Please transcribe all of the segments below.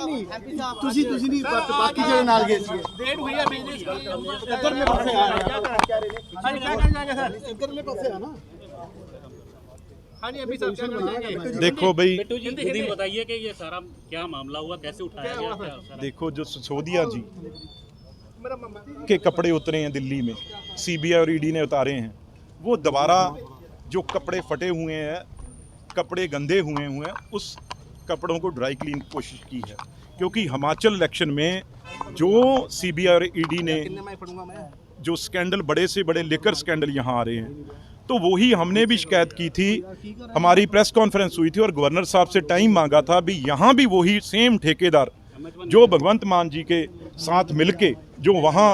नहीं ਤੁਸੀਂ ਨਹੀਂ ਬਾਕੀ ਜਿਹੜੇ ਨਾਲ ਗਏ ਸੀ ਡੇਟ ਹੋਈ ਹੈ ਬਿਜ਼ਨਸ की इधरले पासे आ रहे हैं क्या कर जाएंगे सर इधरले पासे है ना। हाँ जी अभी सब क्या करेंगे। देखो भाई खुद ही बताइए कि ये सारा क्या मामला हुआ, कैसे उठाया गया। देखो जो सिसोदिया जी के कपड़े उतरे हैं दिल्ली में, सीबीआई और ईडी ने उतारे हैं, वो दोबारा जो कपड़े फटे हुए हैं, कपड़े गंदे हुए हैं, उस कपड़ों को ड्राई क्लीन कोशिश की है। क्योंकि हिमाचल इलेक्शन में जो सीबीआई और ईडी ने जो स्कैंडल, बड़े से बड़े लिकर स्कैंडल यहाँ आ रहे हैं, तो वही हमने भी शिकायत की थी। हमारी प्रेस कॉन्फ्रेंस हुई थी और गवर्नर साहब से टाइम मांगा था भी यहाँ भी वही सेम ठेकेदार जो भगवंत मान जी के साथ मिलके, जो वहाँ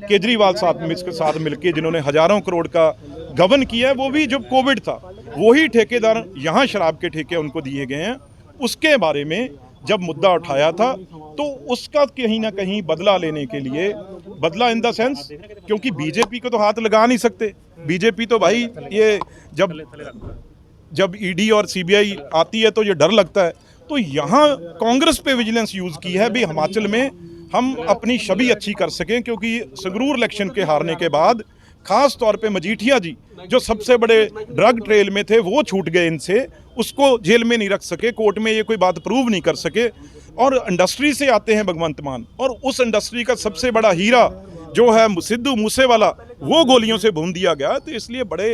केजरीवाल साहब के साथ मिलके जिन्होंने हजारों करोड़ का गबन किया है, वो भी जब कोविड था वही ठेकेदार यहाँ शराब के ठेके उनको दिए गए हैं। उसके बारे में जब मुद्दा उठाया था तो उसका कहीं ना कहीं बदला लेने के लिए, बदला इन द सेंस, क्योंकि बीजेपी को तो हाथ लगा नहीं सकते। बीजेपी तो भाई ये जब ईडी और सीबीआई आती है तो ये डर लगता है। तो यहाँ कांग्रेस पे विजिलेंस यूज़ की है भी हिमाचल में हम अपनी छवि अच्छी कर सकें, क्योंकि संगरूर इलेक्शन के हारने के बाद खास तौर पे मजीठिया जी जो सबसे बड़े ड्रग ट्रेल में थे वो छूट गए इनसे, उसको जेल में नहीं रख सके, कोर्ट में ये कोई बात प्रूव नहीं कर सके। और इंडस्ट्री से आते हैं भगवंत मान, और उस इंडस्ट्री का सबसे बड़ा हीरा जो है सिद्धू मूसेवाला, वो गोलियों से भून दिया गया। तो इसलिए बड़े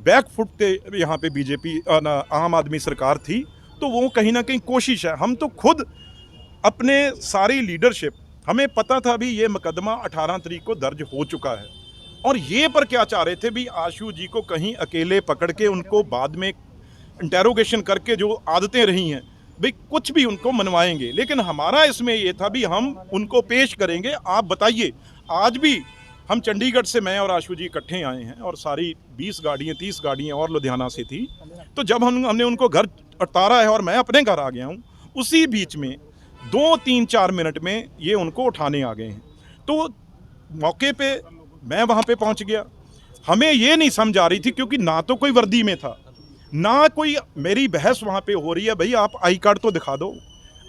बैकफुट के यहाँ पे बीजेपी आम आदमी सरकार थी। तो वो कहीं ना कहीं कोशिश है। हम तो खुद अपने सारी लीडरशिप, हमें पता था भी ये मुकदमा 18 तारीख को दर्ज हो चुका है, और ये पर क्या चाह रहे थे भी आशु जी को कहीं अकेले पकड़ के उनको बाद में इंटेरोगेशन करके जो आदतें रही हैं भाई कुछ भी उनको मनवाएंगे। लेकिन हमारा इसमें ये था भी हम उनको पेश करेंगे। आप बताइए, आज भी हम चंडीगढ़ से मैं और आशु जी इकट्ठे आए हैं और सारी 20 गाड़ियाँ 30 गाड़ियाँ और लुधियाना से थी। तो जब हमने उनको घर उतारा है और मैं अपने घर आ गया हूँ, उसी बीच में 2-3-4 मिनट में ये उनको उठाने आ गए हैं। तो मौके पे मैं वहाँ पे पहुँच गया। हमें ये नहीं समझ आ रही थी, क्योंकि ना तो कोई वर्दी में था, ना कोई मेरी बहस वहाँ पे हो रही है। भाई आप आई कार्ड तो दिखा दो,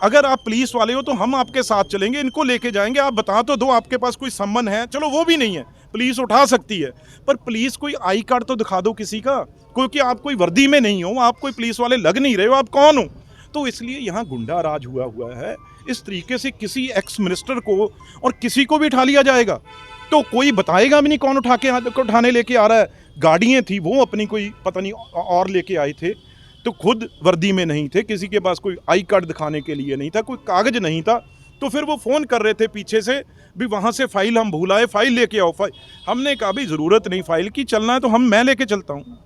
अगर आप पुलिस वाले हो तो हम आपके साथ चलेंगे, इनको लेके जाएंगे, आप बता तो दो आपके पास कोई सम्मन है। चलो वो भी नहीं है, पुलिस उठा सकती है, पर पुलिस कोई आई कार्ड तो दिखा दो किसी का, क्योंकि आप कोई वर्दी में नहीं हो, आप कोई पुलिस वाले लग नहीं रहे हो, आप कौन हो। तो इसलिए यहाँ गुंडा राज हुआ है। इस तरीके से किसी एक्स मिनिस्टर को और किसी को भी उठा लिया जाएगा तो कोई बताएगा भी नहीं कौन उठाने लेके आ रहा है। गाड़ियाँ थी वो अपनी कोई पता नहीं और लेके आए थे, तो खुद वर्दी में नहीं थे, किसी के पास कोई आई कार्ड दिखाने के लिए नहीं था, कोई कागज नहीं था। तो फिर वो फ़ोन कर रहे थे पीछे से भी वहाँ से फ़ाइल हम भूल आए, फ़ाइल लेके आओ। हमने कहा भी ज़रूरत नहीं फ़ाइल की, चलना है तो मैं लेके चलता हूँ,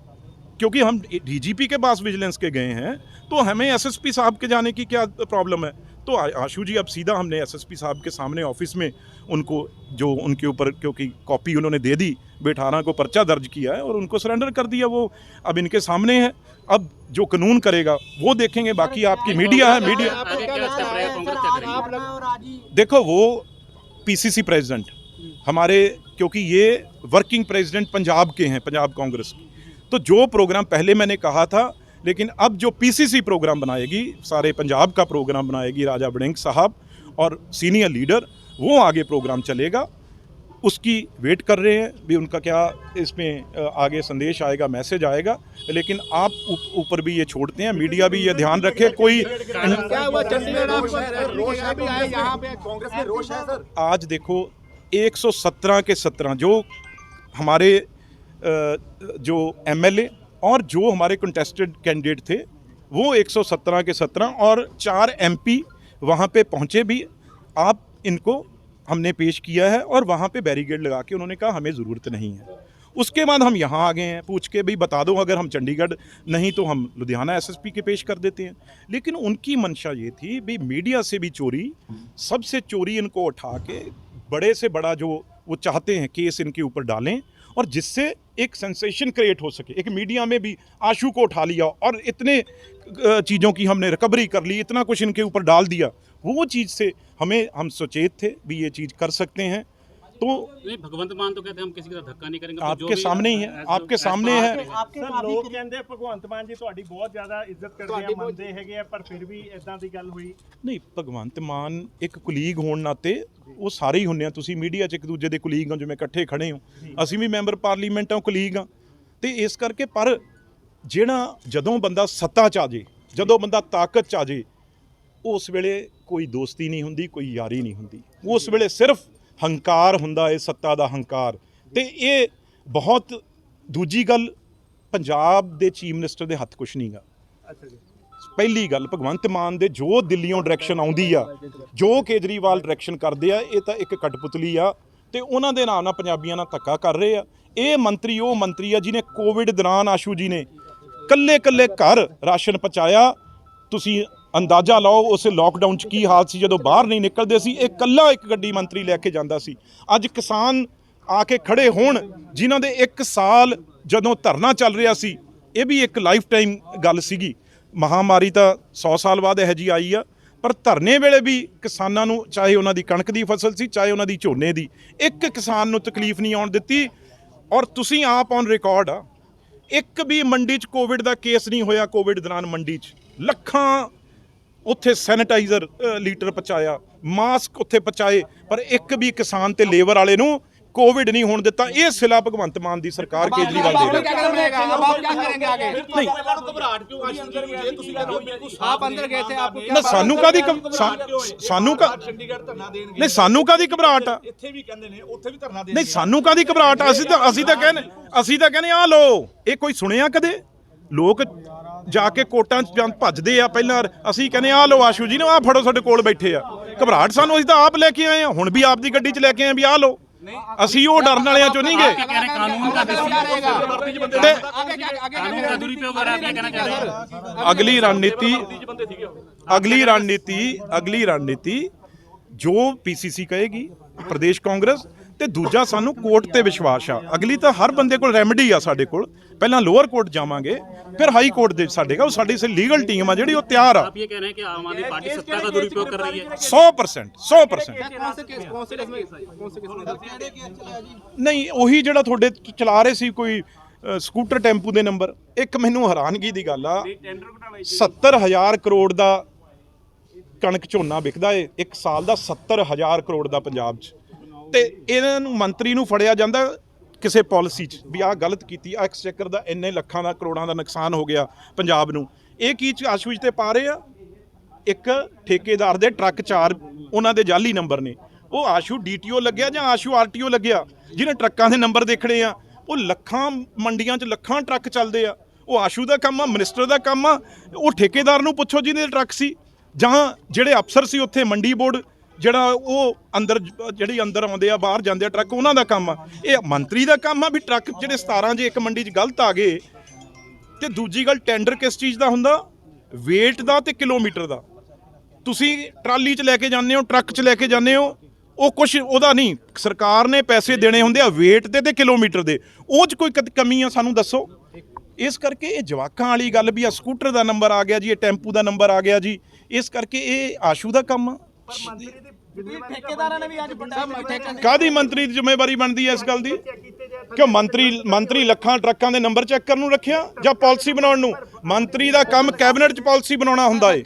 क्योंकि हम डीजीपी के पास विजिलेंस के गए हैं, तो हमें एसएसपी साहब के जाने की क्या प्रॉब्लम है। तो आशु जी अब सीधा हमने एसएसपी साहब के सामने ऑफिस में उनको, जो उनके ऊपर क्योंकि कॉपी उन्होंने दे दी, 18 को पर्चा दर्ज किया है और उनको सरेंडर कर दिया। वो अब इनके सामने है, अब जो कानून करेगा वो देखेंगे। बाकी आपकी मीडिया है, मीडिया देखो, वो पीसीसी प्रेसिडेंट हमारे, क्योंकि ये वर्किंग प्रेसिडेंट पंजाब के हैं, पंजाब कांग्रेस की, तो जो प्रोग्राम पहले मैंने कहा था, लेकिन अब जो पीसीसी प्रोग्राम बनाएगी, सारे पंजाब का प्रोग्राम बनाएगी राजा बड़िंग साहब और सीनियर लीडर, वो आगे प्रोग्राम चलेगा। उसकी वेट कर रहे हैं भी उनका क्या इसमें आगे संदेश आएगा, मैसेज आएगा। लेकिन आप ऊपर भी ये छोड़ते हैं, मीडिया भी ये ध्यान रखे। कोई आज देखो 117 के 17 जो हमारे जो एमएलए और जो हमारे कंटेस्टेड कैंडिडेट थे, वो 117 के 17 और 4 एमपी वहाँ पे पहुँचे भी। आप इनको हमने पेश किया है और वहाँ पे बैरिकेड लगा के उन्होंने कहा हमें ज़रूरत नहीं है। उसके बाद हम यहाँ आ गए हैं पूछ के भाई बता दो, अगर हम चंडीगढ़ नहीं तो हम लुधियाना एसएसपी के पेश कर देते हैं। लेकिन उनकी मंशा ये थी भी मीडिया से भी चोरी, सबसे चोरी इनको उठा के बड़े से बड़ा जो वो चाहते हैं केस इनके ऊपर डालें, और जिससे एक सेंसेशन क्रिएट हो सके। एक मीडिया में भी आशु को उठा लिया और इतने चीज़ों की हमने रिकवरी कर ली, इतना कुछ इनके ऊपर डाल दिया। वो चीज़ से हम सचेत थे भी ये चीज़ कर सकते हैं। तो नहीं, भगवंत मान तो कहते हैं हम किसी का धक्का नहीं करेंगे। आपके सामने ही है, आपके सामने है। ਲੋਕ ਕਹਿੰਦੇ ਭਗਵੰਤ ਮਾਨ ਜੀ ਤੁਹਾਡੀ ਬਹੁਤ ਜ਼ਿਆਦਾ ਇੱਜ਼ਤ ਕਰਦੇ ਆ, ਮੰਨਦੇ ਹੈਗੇ ਆ, ਪਰ ਫਿਰ ਵੀ ਇਦਾਂ ਦੀ ਗੱਲ ਹੋਈ। ਨਹੀਂ, ਭਗਵੰਤ ਮਾਨ ਇੱਕ ਕੁਲੀਗ ਹੋਣ ਨਾਤੇ ਉਹ ਸਾਰੇ ਹੀ ਹੁੰਦੇ ਆ, ਤੁਸੀਂ ਮੀਡੀਆ 'ਚ ਇੱਕ ਦੂਜੇ ਦੇ ਕੁਲੀਗ ਹੋ, ਜਿਵੇਂ ਇਕੱਠੇ ਖੜੇ ਹੋ, ਅਸੀਂ ਵੀ ਮੈਂਬਰ ਪਾਰਲੀਮੈਂਟ ਹਾਂ, ਕੁਲੀਗ ਹਾਂ, ਤੇ ਇਸ ਕਰਕੇ ਪਰ ਜਿਹੜਾ ਜਦੋਂ ਬੰਦਾ ਸੱਤਾ 'ਚ ਆ ਜੇ, ਜਦੋਂ ਬੰਦਾ ਤਾਕਤ 'ਚ ਆ ਜੇ, ਉਸ ਵੇਲੇ ਕੋਈ ਦੋਸਤੀ ਨਹੀਂ ਹੁੰਦੀ, ਕੋਈ ਯਾਰੀ ਨਹੀਂ ਹੁੰਦੀ, ਉਸ ਵੇਲੇ ਸਿਰਫ ਹੰਕਾਰ ਹੁੰਦਾ ਹੈ, ਸੱਤਾ ਦਾ ਹੰਕਾਰ। ਤੇ ਇਹ ਬਹੁਤ ਦੂਜੀ ਗੱਲ, ਪੰਜਾਬ ਦੇ ਚੀਫ ਮਿਨਿਸਟਰ ਦੇ ਹੱਥ ਕੁਛ ਨਹੀਂਗਾ। ਪਹਿਲੀ ਗੱਲ, ਭਗਵੰਤ ਮਾਨ ਦੇ ਜੋ ਦਿੱਲੀੋਂ ਡਾਇਰੈਕਸ਼ਨ ਆਉਂਦੀ ਆ, ਜੋ ਕੇਜਰੀਵਾਲ ਡਾਇਰੈਕਸ਼ਨ ਕਰਦੇ ਆ, ਇਹ ਤਾਂ ਇੱਕ ਕਠਪੁਤਲੀ ਆ, ਤੇ ਉਹਨਾਂ ਦੇ ਨਾਲ ਪੰਜਾਬੀਆਂ ਨਾਲ ਧੱਕਾ ਕਰ ਰਹੇ ਆ। ਇਹ ਮੰਤਰੀ ਉਹ ਮੰਤਰੀ ਆ ਜਿਹਨੇ ਕੋਵਿਡ ਦੌਰਾਨ ਆਸ਼ੂ ਜੀ ਨੇ ਕੱਲੇ ਘਰ ਰਾਸ਼ਨ ਪਹੁੰਚਾਇਆ। ਤੁਸੀਂ ਅੰਦਾਜ਼ਾ ਲਾਓ ਉਸ ਲੋਕਡਾਊਨ 'ਚ ਕੀ ਹਾਲ ਸੀ, ਜਦੋਂ ਬਾਹਰ ਨਹੀਂ ਨਿਕਲਦੇ ਸੀ, ਇਹ ਇਕੱਲਾ ਇੱਕ ਗੱਡੀ ਮੰਤਰੀ ਲੈ ਕੇ ਜਾਂਦਾ ਸੀ। ਅੱਜ ਕਿਸਾਨ ਆ ਕੇ ਖੜੇ ਹੋਣ, ਜਿਨ੍ਹਾਂ ਦੇ 1 ਸਾਲ ਜਦੋਂ ਧਰਨਾ ਚੱਲ ਰਿਹਾ ਸੀ, ਇਹ ਵੀ ਇੱਕ ਲਾਈਫ ਟਾਈਮ ਗੱਲ ਸੀਗੀ। ਮਹਾਮਾਰੀ ਤਾਂ 100 ਸਾਲ ਬਾਅਦ ਇਹੋ ਜਿਹੀ ਆਈ ਆ, ਪਰ ਧਰਨੇ ਵੇਲੇ ਵੀ ਕਿਸਾਨਾਂ ਨੂੰ, ਚਾਹੇ ਉਹਨਾਂ ਦੀ ਕਣਕ ਦੀ ਫਸਲ ਸੀ, ਚਾਹੇ ਉਹਨਾਂ ਦੀ ਝੋਨੇ ਦੀ, ਇੱਕ ਕਿਸਾਨ ਨੂੰ ਤਕਲੀਫ ਨਹੀਂ ਆਉਣ ਦਿੱਤੀ। ਔਰ ਤੁਸੀਂ ਆਪ ਔਨ ਰਿਕਾਰਡ ਆ, ਇੱਕ ਵੀ ਮੰਡੀ 'ਚ ਕੋਵਿਡ ਦਾ ਕੇਸ ਨਹੀਂ ਹੋਇਆ। ਕੋਵਿਡ ਦੌਰਾਨ ਮੰਡੀ 'ਚ ਲੱਖਾਂ ਉੱਥੇ ਸੈਨੀਟਾਈਜ਼ਰ ਲੀਟਰ ਪਹੁੰਚਾਇਆ, ਮਾਸਕ ਉੱਥੇ ਪਹੁੰਚਾਏ, ਪਰ ਇੱਕ ਵੀ ਕਿਸਾਨ ਤੇ ਲੇਬਰ ਵਾਲੇ ਨੂੰ ਕੋਵਿਡ ਨਹੀਂ ਹੋਣ ਦਿੱਤਾ। ਇਹ ਸਿਲਾ ਭਗਵੰਤ ਮਾਨ ਦੀ ਸਰਕਾਰ ਕੇਜਰੀਵਾਲ ਦੇ ਰਹੀ ਹੈ। ਸਾਨੂੰ ਕਾਦੀ ਘਬਰਾਹਟ ਆ? ਇੱਥੇ ਵੀ ਕਹਿੰਦੇ ਨੇ, ਉੱਥੇ ਵੀ ਧਰਨਾ ਦੇ। ਨਹੀਂ, ਸਾਨੂੰ ਕਾਦੀ ਘਬਰਾਹਟ ਆ? ਅਸੀਂ ਤਾਂ ਕਹਿੰਦੇ ਆ ਲੋ। ਇਹ ਕੋਈ ਸੁਣਿਆ ਕਦੇ? ਲੋਕ ਜਾ ਕੇ ਕੋਟਾਂ 'ਚ ਭੱਜਦੇ ਆ, ਪਹਿਲਾਂ ਅਸੀਂ ਕਹਿੰਦੇ ਆ ਲੋ ਆਸ਼ੂ ਜੀ ਨੂੰ, ਆ ਫੜੋ, ਸਾਡੇ ਕੋਲ ਬੈਠੇ ਆ। ਘਬਰਾਹਟ ਸਾਨੂੰ, ਅਸੀਂ ਤਾਂ ਆਪ ਲੈ ਕੇ ਆਏ ਆ, ਹੁਣ ਵੀ ਆਪ ਦੀ ਗੱਡੀ 'ਚ ਲੈ ਕੇ ਆਏ ਵੀ ਆ ਲੋ। ਅਸੀਂ ਉਹ ਡਰਨ ਵਾਲਿਆਂ ਚੋਂ ਨਹੀਂ ਗਏ। ਅਗਲੀ ਰਣਨੀਤੀ ਜੋ ਪੀਸੀਸੀ ਕਹੇਗੀ, ਪ੍ਰਦੇਸ਼ ਕਾਂਗਰਸ, ਤੇ ਦੂਜਾ ਸਾਨੂੰ ਕੋਰਟ ਤੇ ਵਿਸ਼ਵਾਸ ਆ। ਅਗਲੀ ਤਾਂ ਹਰ ਬੰਦੇ ਕੋਲ ਰੈਮਡੀ ਆ। ਸਾਡੇ ਕੋਲ ਪਹਿਲਾਂ ਲੋਅਰ ਕੋਰਟ ਜਾਵਾਂਗੇ, ਫਿਰ ਹਾਈ ਕੋਰਟ ਦੇ ਸਾਡੇਗਾ। ਉਹ ਸਾਡੀ ਲੀਗਲ ਟੀਮ ਆ ਜਿਹੜੀ, ਉਹ ਤਿਆਰ ਆ। आप ये कह रहे हैं कि आम आदमी पार्टी सत्ता का दुरुपयोग कर रही है? 100%। ਨਹੀਂ, ਉਹੀ ਜਿਹੜਾ ਤੁਹਾਡੇ ਚਲਾ ਰਹੇ ਸੀ ਕੋਈ ਸਕੂਟਰ ਟੈਂਪੂ ਦੇ ਨੰਬਰ। ਇੱਕ ਮੈਨੂੰ ਹੈਰਾਨਗੀ ਦੀ ਗੱਲ ਆ, 70,000 ਕਰੋੜ ਦਾ ਕਣਕ ਝੋਨਾ ਵਿਕਦਾ ਏ ਇੱਕ ਸਾਲ ਦਾ, 70,000 ਕਰੋੜ ਦਾ ਪੰਜਾਬ 'ਚ। ਤੇ ਇਹਨਾਂ ਨੂੰ ਮੰਤਰੀ ਨੂੰ ਫੜਿਆ ਜਾਂਦਾ ਕਿਸੇ ਪਾਲਿਸੀ 'ਚ ਵੀ ਆਹ ਗਲਤ ਕੀਤੀ, ਆ ਐਕਸਚੇਕਰ ਦਾ ਇੰਨੇ ਲੱਖਾਂ ਦਾ ਕਰੋੜਾਂ ਦਾ ਨੁਕਸਾਨ ਹੋ ਗਿਆ ਪੰਜਾਬ ਨੂੰ। ਇਹ ਕੀ ਆਸ਼ੂ 'ਚ ਤੇ ਪਾ ਰਹੇ ਆ? ਇੱਕ ਠੇਕੇਦਾਰ ਦੇ ਟਰੱਕ 4 ਉਹਨਾਂ ਦੇ ਜਾਲੀ ਨੰਬਰ ਨੇ। ਉਹ ਆਸ਼ੂ ਡੀਟੀਓ ਲੱਗਿਆ ਜਾਂ ਆਸ਼ੂ ਆਰਟੀਓ ਲੱਗਿਆ, ਜਿਹਨੇ ਟਰੱਕਾਂ ਦੇ ਨੰਬਰ ਦੇਖਣੇ ਆ। ਉਹ ਲੱਖਾਂ ਮੰਡੀਆਂ 'ਚ ਲੱਖਾਂ ਟਰੱਕ ਚੱਲਦੇ ਆ। ਉਹ ਆਸ਼ੂ ਦਾ ਕੰਮ ਆ, ਮਿਨਿਸਟਰ ਦਾ ਕੰਮ ਆ। ਉਹ ਠੇਕੇਦਾਰ ਨੂੰ ਪੁੱਛੋ ਜਿਹਦੇ ਟਰੱਕ ਸੀ, ਜਾਂ ਜਿਹੜੇ ਅਫਸਰ ਸੀ ਉੱਥੇ ਮੰਡੀ ਬੋਰਡ, ਜਿਹੜਾ ਉਹ ਜਿਹੜੀ ਅੰਦਰ ਆਉਂਦੇ ਆ, ਬਾਹਰ ਜਾਂਦੇ ਆ ਟਰੱਕ, ਉਹਨਾਂ ਦਾ ਕੰਮ ਆ। ਇਹ ਮੰਤਰੀ ਦਾ ਕੰਮ ਆ ਵੀ ਟਰੱਕ ਜਿਹੜੇ 17 ਜੇ ਇੱਕ ਮੰਡੀ 'ਚ ਗਲਤ ਆ ਗਏ। ਤੇ ਦੂਜੀ ਗੱਲ, ਟੈਂਡਰ ਕਿਸ ਚੀਜ਼ ਦਾ ਹੁੰਦਾ? ਵੇਟ ਦਾ ਤੇ ਕਿਲੋਮੀਟਰ ਦਾ। ਤੁਸੀਂ ਟਰਾਲੀ 'ਚ ਲੈ ਕੇ ਜਾਂਦੇ ਹੋ, ਟਰੱਕ 'ਚ ਲੈ ਕੇ ਜਾਂਦੇ ਹੋ, ਉਹ ਕੁਛ ਉਹਦਾ ਨਹੀਂ, ਸਰਕਾਰ ਨੇ ਪੈਸੇ ਦੇਣੇ ਹੁੰਦੇ ਆ ਵੇਟ ਤੇ ਕਿਲੋਮੀਟਰ ਦੇ। ਉਹ 'ਚ ਕੋਈ ਕਮੀ ਆ ਸਾਨੂੰ ਦੱਸੋ। ਇਸ ਕਰਕੇ ਇਹ ਜਵਾਕਾਂ ਵਾਲੀ ਗੱਲ ਵੀ ਆ, ਸਕੂਟਰ ਦਾ ਨੰਬਰ ਆ ਗਿਆ ਜੀ, ਇਹ ਟੈਂਪੂ ਦਾ ਨੰਬਰ ਆ ਗਿਆ ਜੀ, ਇਸ ਕਰਕੇ ਇਹ ਆਸ਼ੂ ਦਾ ਕੰਮ ਆ। ਠੇਕੇਦਾਰਾਂ ਨੇ ਵੀ ਅੱਜ ਕਾਹਦੀ ਮੰਤਰੀ ਦੀ ਜ਼ਿੰਮੇਵਾਰੀ ਬਣਦੀ ਹੈ ਇਸ ਗੱਲ ਦੀ? ਕਿਉਂ ਮੰਤਰੀ ਲੱਖਾਂ ਟਰੱਕਾਂ ਦੇ ਨੰਬਰ ਚੈੱਕ ਕਰਨ ਨੂੰ ਰੱਖਿਆ ਜਾਂ ਪਾਲਿਸੀ ਬਣਾਉਣ ਨੂੰ? ਮੰਤਰੀ ਦਾ ਕੰਮ ਕੈਬਨਿਟ 'ਚ ਪਾਲਿਸੀ ਬਣਾਉਣਾ ਹੁੰਦਾ ਏ।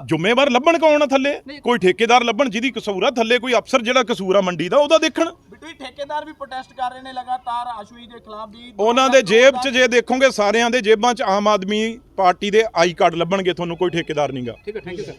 ਜ਼ਿੰਮੇਵਾਰ ਲੱਭਣ ਕੌਣ ਆ ਥੱਲੇ? ਕੋਈ ਠੇਕੇਦਾਰ ਲੱਭਣ ਜਿਹਦੀ ਕਸੂਰ ਆ, ਥੱਲੇ ਕੋਈ ਅਫਸਰ ਜਿਹੜਾ ਕਸੂਰ ਆ ਮੰਡੀ ਦਾ, ਉਹਦਾ ਦੇਖਣ। ਠੇਕੇਦਾਰ ਵੀ ਪ੍ਰੋਟੈਸਟ ਕਰ ਰਹੇ ਨੇ ਲਗਾਤਾਰ ਆਸ਼ੂ ਜੀ ਦੇ ਖਿਲਾਫ ਵੀ। ਉਹਨਾਂ ਦੇ ਜੇਬ 'ਚ ਜੇ ਦੇਖੋਗੇ, ਸਾਰਿਆਂ ਦੇ ਜੇਬਾਂ 'ਚ ਆਮ ਆਦਮੀ ਪਾਰਟੀ ਦੇ ਆਈ ਕਾਰਡ ਲੱਭਣਗੇ ਤੁਹਾਨੂੰ, ਕੋਈ ਠੇਕੇਦਾਰ ਨਹੀਂਗਾ। ਠੀਕ ਹੈ, ਥੈਂਕ ਯੂ ਸਰ।